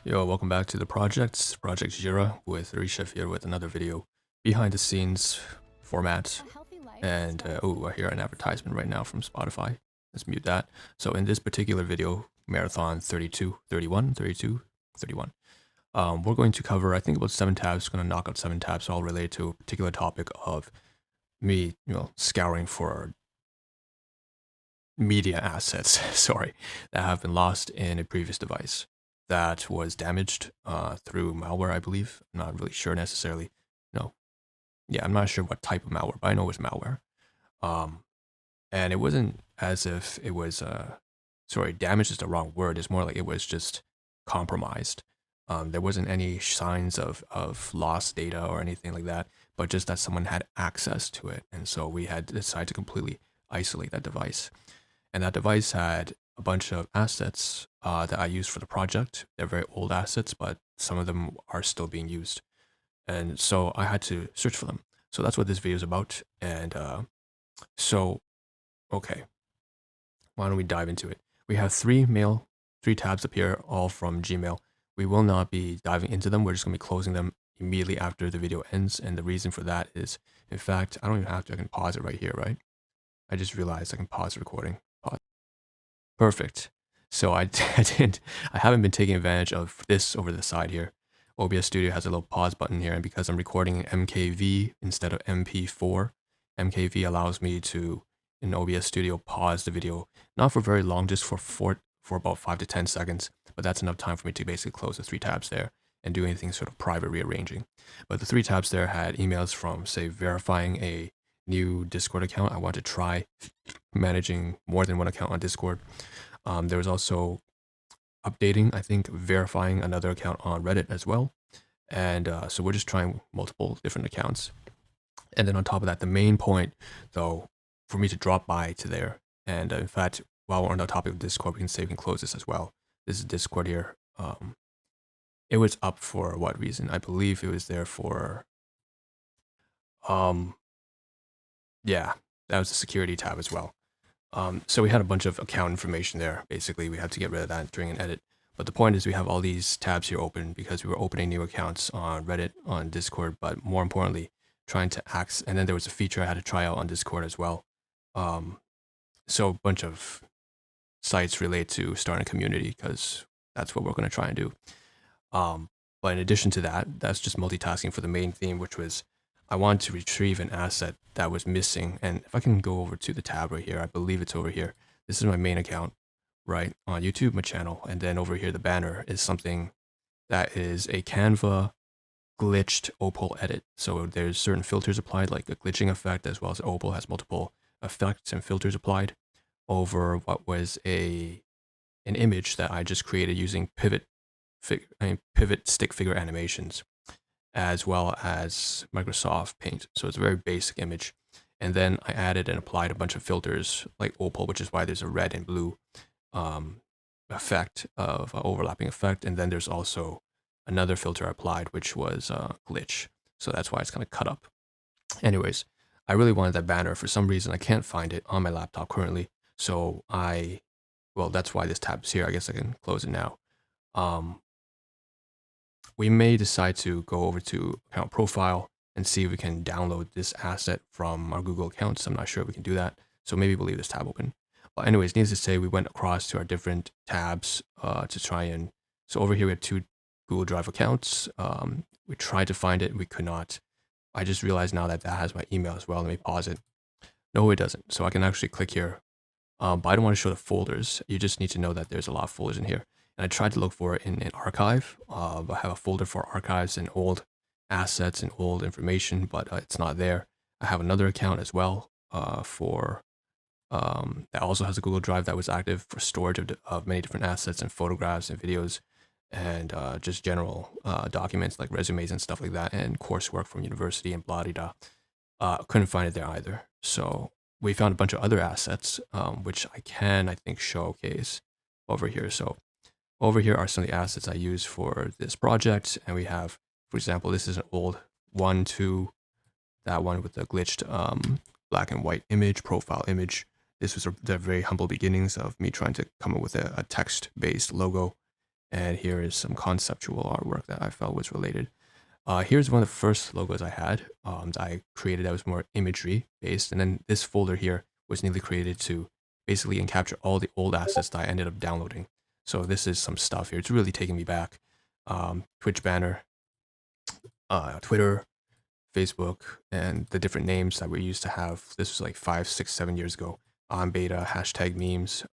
Yo, welcome back to the Project ZRA with Risha here with another video behind the scenes format. And oh, I hear an advertisement right now from Spotify. Let's mute that. So in this particular video, Marathon 32, 31, 32, 31, we're going to cover, I think, about 7 tabs. Going to knock out 7 tabs all related to a particular topic of me, scouring for media assets, sorry, that have been lost in a previous device that was damaged through malware, I believe. I'm not really sure necessarily. No, yeah, I'm not sure what type of malware, but I know it was malware. And it wasn't as if it was, sorry, damaged is the wrong word. It's more like it was just compromised. There wasn't any signs of lost data or anything like that, but just that someone had access to it. And so we had decided to completely isolate that device. And that device had a bunch of assets that I used for the project. They're very old assets, but some of them are still being used. And so I had to search for them. So that's what this video is about. And okay, why don't we dive into it? We have three tabs up here, all from Gmail. We will not be diving into them. We're just going to be closing them immediately after the video ends. And the reason for that is, in fact, I don't even have to. I can pause it right here, right? I just realized I can pause the recording. Pause. Perfect. So I haven't been taking advantage of this over the side here. OBS Studio has a little pause button here, and because I'm recording in MKV instead of MP4, MKV allows me to, in OBS Studio, pause the video, not for very long, just for about 5 to 10 seconds, but that's enough time for me to basically close the 3 tabs there and do anything sort of private rearranging. But the 3 tabs there had emails from, say, verifying a new Discord account. I want to try managing more than one account on Discord. There was also updating, I think, verifying another account on Reddit as well. And so we're just trying multiple different accounts. And then on top of that, the main point, though, for me to drop by to there, and in fact, while we're on the topic of Discord, we can save and close this as well. This is Discord here. It was up for what reason? I believe it was there for, yeah, that was the security tab as well. So we had a bunch of account information there. Basically, we had to get rid of that during an edit. But the point is we have all these tabs here open because we were opening new accounts on Reddit, on Discord, but more importantly, trying to access, and then there was a feature I had to try out on Discord as well. So a bunch of sites relate to starting a community because that's what we're going to try and do. But in addition to that, that's just multitasking for the main theme, which was I wanted to retrieve an asset that was missing. And if I can go over to the tab right here, I believe it's over here. This is my main account, right, on YouTube, my channel. And then over here, the banner is something that is a Canva glitched opal edit. So there's certain filters applied, like a glitching effect, as well as opal has multiple effects and filters applied over what was an image that I just created using pivot stick figure animations, as well as Microsoft Paint. So it's a very basic image. And then I added and applied a bunch of filters like opal, which is why there's a red and blue effect of overlapping effect. And then there's also another filter I applied, which was glitch. So that's why it's kind of cut up. Anyways, I really wanted that banner. For some reason, I can't find it on my laptop currently. So well, that's why this tab's here. I guess I can close it now. We may decide to go over to account profile and see if we can download this asset from our Google accounts. I'm not sure if we can do that. So maybe we'll leave this tab open. But anyways, needless to say, we went across to our different tabs to try and, so over here we have 2 Google Drive accounts. We tried to find it, we could not. I just realized now that that has my email as well. Let me pause it. No, it doesn't. So I can actually click here. But I don't want to show the folders. You just need to know that there's a lot of folders in here. And I tried to look for it in an archive. I have a folder for archives and old assets and old information, but it's not there. I have another account as well for that also has a Google Drive that was active for storage of many different assets and photographs and videos and just general documents like resumes and stuff like that and coursework from university and blah blah blah. Couldn't find it there either. So we found a bunch of other assets, which I think, showcase over here. So over here are some of the assets I use for this project. And we have, for example, this is an old 1, 2, that one with the glitched black and white image, profile image. This was the very humble beginnings of me trying to come up with a text-based logo. And here is some conceptual artwork that I felt was related. Here's one of the first logos I had that I created that was more imagery based. And then this folder here was newly created to basically capture all the old assets that I ended up downloading. So this is some stuff here. It's really taking me back. Twitch banner, Twitter, Facebook, and the different names that we used to have. This was like 5, 6, 7 years ago. On beta, hashtag memes,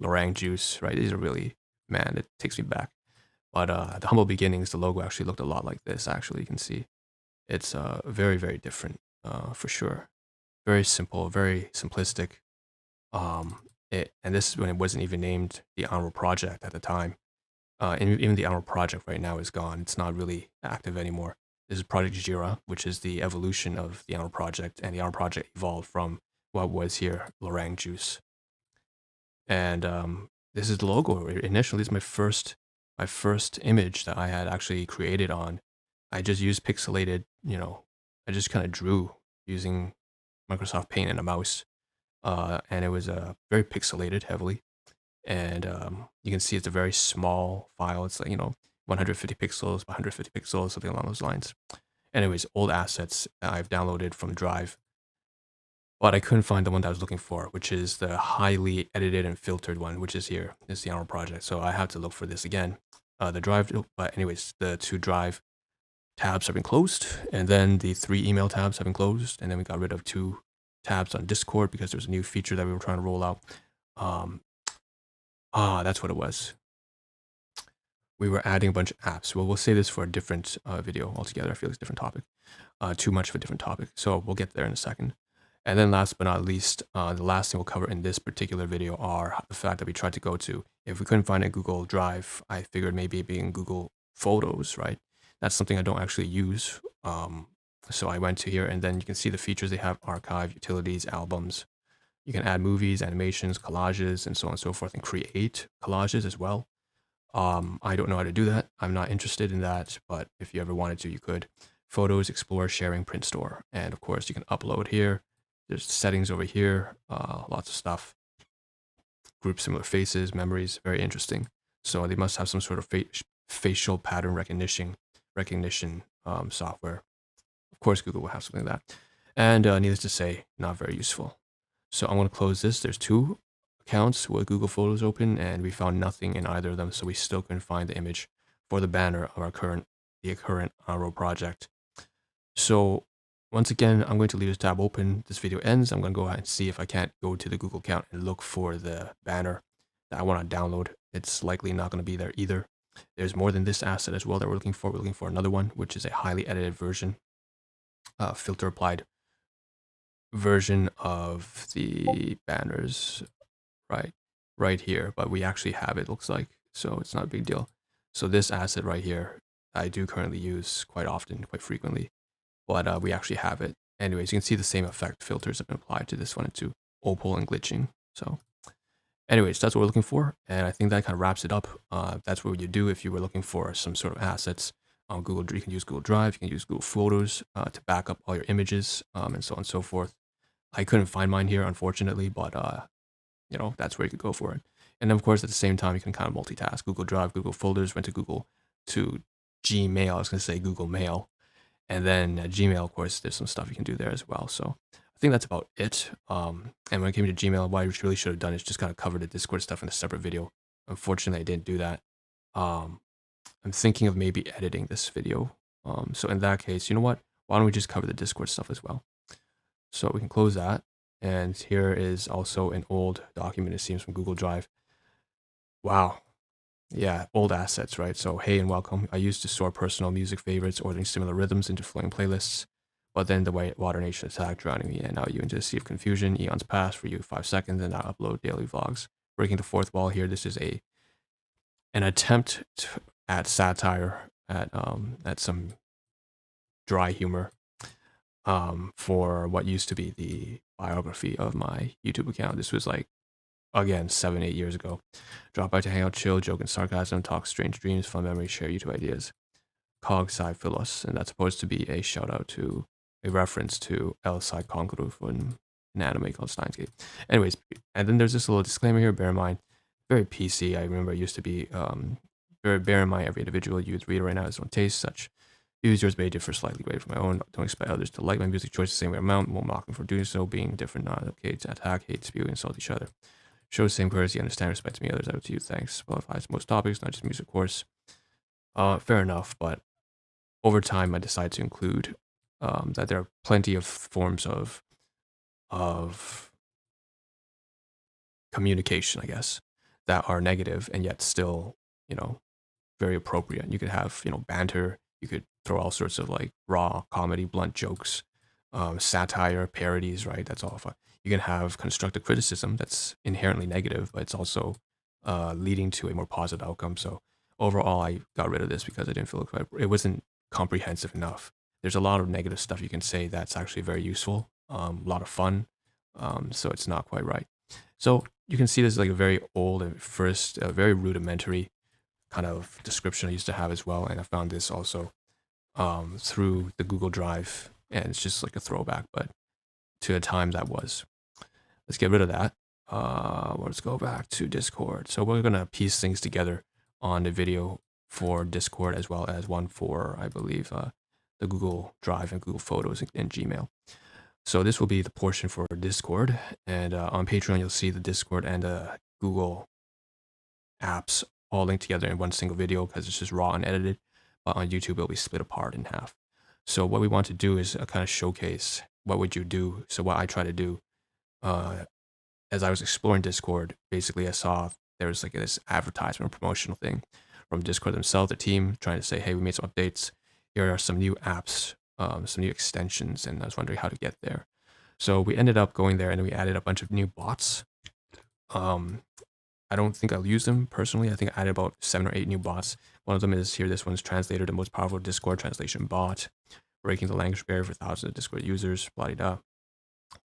Lorang juice, right? These are really, man, it takes me back. But the humble beginnings, the logo actually looked a lot like this. Actually, you can see it's very, very different for sure. Very simple, very simplistic. And this is when it wasn't even named the Honorable Project at the time. And even the Honorable Project right now is gone. It's not really active anymore. This is Projekt ZRA, which is the evolution of the Honorable Project, and the Honorable Project evolved from what was here, Lorang Juice. And this is the logo. Initially, it's my first image that I had actually created on. I just used pixelated, I just kind of drew using Microsoft Paint and a mouse. And it was very pixelated heavily. And you can see it's a very small file. It's like, 150 pixels, 150 pixels, something along those lines. Anyways, old assets I've downloaded from Drive, but I couldn't find the one that I was looking for, which is the highly edited and filtered one, which is here. This is the Honorable Project. So I have to look for this again. The Drive, but anyways, the 2 Drive tabs have been closed, and then the 3 email tabs have been closed, and then we got rid of 2 tabs on Discord because there's a new feature that we were trying to roll out. That's what it was. We were adding a bunch of apps. Well, we'll say this for a different video altogether. I feel it's a different topic. Too much of a different topic. So we'll get there in a second. And then last but not least, the last thing we'll cover in this particular video are the fact that we tried to go to, if we couldn't find a Google Drive, I figured maybe it being Google Photos, right? That's something I don't actually use. So I went to here, and then you can see the features they have: archive, utilities, albums. You can add movies, animations, collages, and so on and so forth, and create collages as well. I don't know how to do that. I'm not interested in that, but if you ever wanted to, you could. Photos, explore, sharing, print store. And of course, you can upload here. There's settings over here, lots of stuff. Group similar faces, memories, very interesting. So they must have some sort of facial pattern recognition software. Of course, Google will have something like that. And needless to say, not very useful. So I'm going to close this. There's 2 accounts with Google Photos open, and we found nothing in either of them, so we still couldn't find the image for the banner of the current Honorable Project. So once again, I'm going to leave this tab open. This video ends. I'm going to go ahead and see if I can't go to the Google account and look for the banner that I want to download. It's likely not going to be there either. There's more than this asset as well that we're looking for. We're looking for another one, which is a highly edited version, filter applied version of the banners right here, but we actually have it, looks like, so it's not a big deal. So this asset right here I do currently use quite often, quite frequently, but we actually have it. Anyways, you can see the same effect filters have been applied to this one into opal and glitching. So anyways, that's what we're looking for, and I think that kind of wraps it up. That's what you do if you were looking for some sort of assets on Google. You can use Google Drive, you can use Google Photos to back up all your images, and so on and so forth. I couldn't find mine here, unfortunately, but that's where you could go for it. And of course, at the same time, you can kind of multitask. Google Drive, Google Folders, went to Gmail. I was going to say Google Mail. And then Gmail, of course, there's some stuff you can do there as well. So I think that's about it. And when it came to Gmail, what I really should have done is just kind of cover the Discord stuff in a separate video. Unfortunately, I didn't do that. I'm thinking of maybe editing this video. So in that case, you know what? Why don't we just cover the Discord stuff as well? So we can close that. And here is also an old document, it seems, from Google Drive. Wow. Yeah, old assets, right? So, hey and welcome. I used to store personal music favorites, ordering similar rhythms into flowing playlists. But then the Water Nation attacked, drowning me, and now you into a sea of confusion. Eons pass for you 5 seconds, and I upload daily vlogs. Breaking the fourth wall here. This is an attempt at satire, at some dry humor, for what used to be the biography of my YouTube account. This was like, again, 7-8 years ago. Drop by to hang out, chill, joke and sarcasm, talk strange dreams, fun memories, share YouTube ideas. Cog sci philos, and that's supposed to be a shout out to a reference to El Sci Concru from an anime called Steins Gate. Anyways, and then there's this little disclaimer here, bear in mind, very PC. I remember it used to be bear in mind every individual youth reader right now has their own taste. Such users may differ slightly greater from my own. Don't expect others to like my music choice the same way amount. Won't mock them for doing so. Being different, not okay to attack, hate, spew, insult each other. Show the same courtesy, understand, respect to me, others out to you. Thanks. Qualifies most topics, not just music, of course. Fair enough, but over time, I decided to include that there are plenty of forms of communication, I guess, that are negative and yet still, very appropriate. You could have, banter. You could throw all sorts of like raw comedy, blunt jokes, satire, parodies, right? That's all fun. You can have constructive criticism that's inherently negative, but it's also leading to a more positive outcome. So overall, I got rid of this because I didn't feel it wasn't comprehensive enough. There's a lot of negative stuff you can say that's actually very useful, a lot of fun. So it's not quite right. So you can see this is like a very old and first, very rudimentary kind of description I used to have as well. And I found this also through the Google Drive, and it's just like a throwback, but to a time that was. Let's get rid of that. Let's go back to Discord. So we're gonna piece things together on the video for Discord as well as one for, I believe, the Google Drive and Google Photos and Gmail. So this will be the portion for Discord, and on Patreon you'll see the Discord and the Google apps all linked together in one single video because it's just raw and edited. But on YouTube it'll be split apart in half. So what we want to do is kind of showcase what would you do. So what I try to do, as I was exploring Discord, basically I saw there was like this advertisement promotional thing from Discord themselves, the team trying to say, hey, we made some updates. Here are some new apps, some new extensions, and I was wondering how to get there. So we ended up going there and we added a bunch of new bots. I don't think I'll use them personally. I think I added about 7 or 8 new bots. One of them is here. This one's Translator, the most powerful Discord translation bot, breaking the language barrier for thousands of Discord users, blah, blah, blah.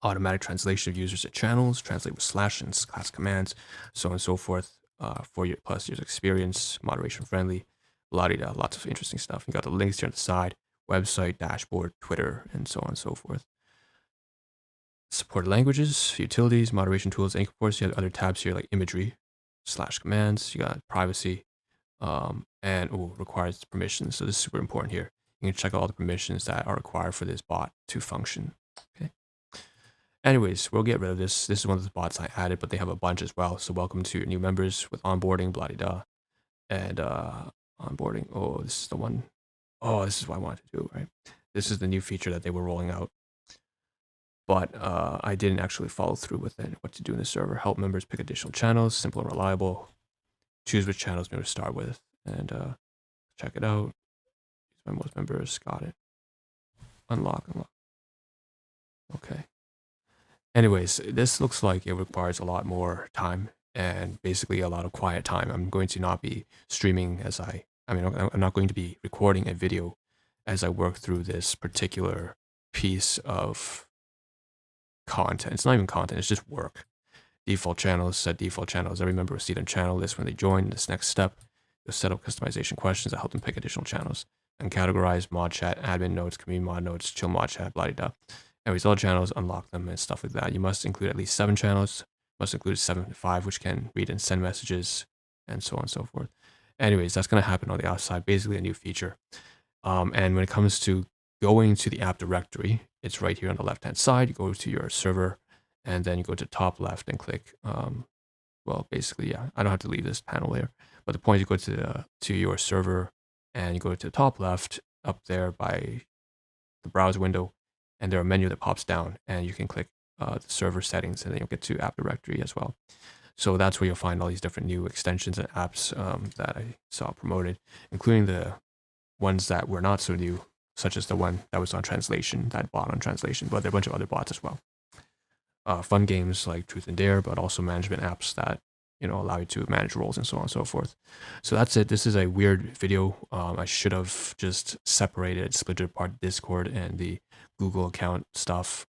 Automatic translation of users to channels, translate with slash and class commands, so on and so forth. 4 year plus years experience, moderation friendly, blah, blah, blah. Lots of interesting stuff. You got the links here on the side, website, dashboard, Twitter, and so on and so forth. Supported languages, utilities, moderation tools, and of course you have other tabs here like imagery, slash commands. You got privacy, and requires permissions. So this is super important here. You can check out all the permissions that are required for this bot to function. Okay. Anyways, we'll get rid of this. This is one of the bots I added, but they have a bunch as well. So welcome to your new members with onboarding, blah, blah, blah. And onboarding. Oh, this is the one. Oh, this is what I wanted to do, right? This is the new feature that they were rolling out. But I didn't actually follow through with it. What to do in the server. Help members pick additional channels, simple and reliable. Choose which channels maybe to start with. And check it out. Use my most members. Got it. Unlock. Okay. Anyways, this looks like it requires a lot more time and basically a lot of quiet time. I'm going to not be streaming I'm not going to be recording a video as I work through this particular piece of content. It's not even content, it's just work. Default channels, set default channels. Every member will see their channel list when they join. This next step, you'll set up customization questions that help them pick additional channels. And categorize mod chat, admin notes, community mod notes, chill mod chat, blah, blah, blah. Anyways, all channels, unlock them and stuff like that. You must include at least 7 channels. Must include 7 to 5, which can read and send messages, and so on and so forth. Anyways, that's going to happen on the outside. Basically a new feature. And when it comes to going to the app directory, it's right here on the left-hand side. You go to your server, and then you go to top left and click. Well, basically, yeah, I don't have to leave this panel there. But the point is, you go to your server, and you go to the top left up there by the browser window, and there's a menu that pops down, and you can click the server settings, and then you'll get to app directory as well. So that's where you'll find all these different new extensions and apps that I saw promoted, including the ones that were not so new, such as the one that was on translation, that bot on translation, but there are a bunch of other bots as well. Fun games like Truth and Dare, but also management apps that allow you to manage roles and so on and so forth. So that's it. This is a weird video. I should have just separated, split it apart, Discord and the Google account stuff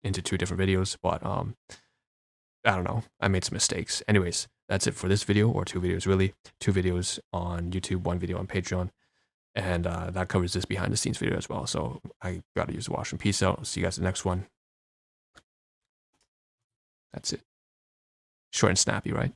into 2 different videos, but I don't know. I made some mistakes. Anyways, that's it for this video, or 2 videos really. 2 videos on YouTube, 1 video on Patreon. And that covers this behind the scenes video as well. So I got to use the washroom. Peace out. See you guys in the next one. That's it. Short and snappy, right?